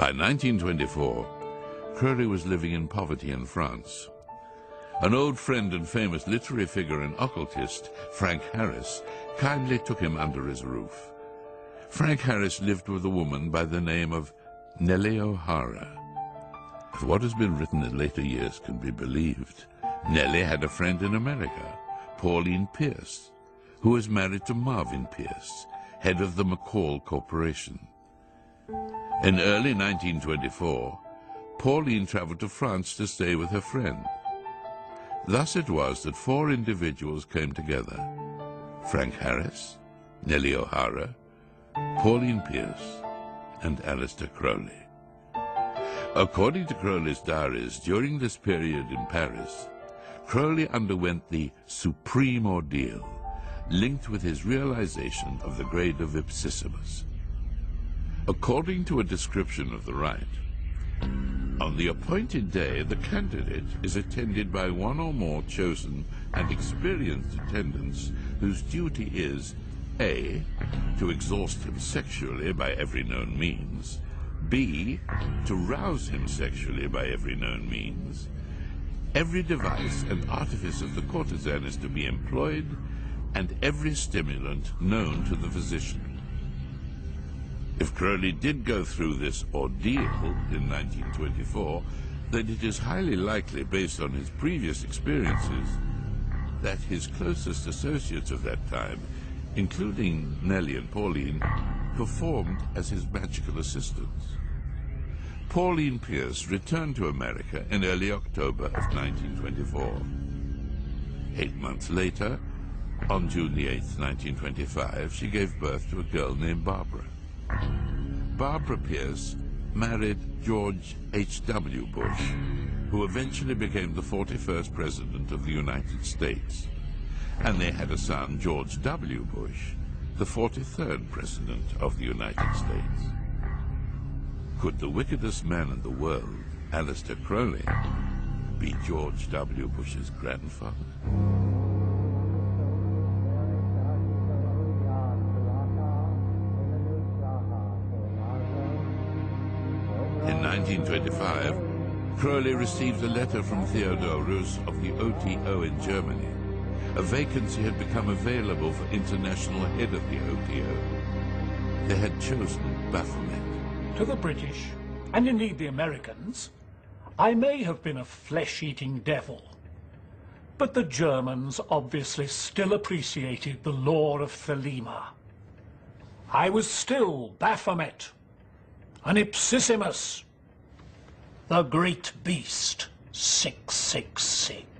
By 1924, Crowley was living in poverty in France. An old friend and famous literary figure and occultist, Frank Harris, kindly took him under his roof. Frank Harris lived with a woman by the name of Nellie O'Hara. If what has been written in later years can be believed, Nellie had a friend in America, Pauline Pierce, who was married to Marvin Pierce, head of the McCall Corporation. In early 1924, Pauline traveled to France to stay with her friend. Thus it was that four individuals came together: Frank Harris, Nellie O'Hara, Pauline Pierce, and Aleister Crowley. According to Crowley's diaries, during this period in Paris, Crowley underwent the supreme ordeal, linked with his realization of the grade of ipsissimus. According to a description of the rite, on the appointed day, the candidate is attended by one or more chosen and experienced attendants whose duty is A, to exhaust him sexually by every known means, B, to rouse him sexually by every known means. Every device and artifice of the courtesan is to be employed, and every stimulant known to the physician. If Crowley did go through this ordeal in 1924, then it is highly likely, based on his previous experiences, that his closest associates of that time, including Nellie and Pauline, performed as his magical assistants. Pauline Pierce returned to America in early October of 1924. 8 months later, on June the 8th, 1925, she gave birth to a girl named Barbara. Barbara Pierce married George H.W. Bush, who eventually became the 41st President of the United States. And they had a son, George W. Bush, the 43rd President of the United States. Could the wickedest man in the world, Aleister Crowley, be George W. Bush's grandfather? In 1925, Crowley received a letter from Theodore Roos of the OTO in Germany. A vacancy had become available for international head of the OTO. They had chosen Baphomet. To the British, and indeed the Americans, I may have been a flesh-eating devil, but the Germans obviously still appreciated the lore of Thelema. I was still Baphomet, an ipsissimus, the great beast 666.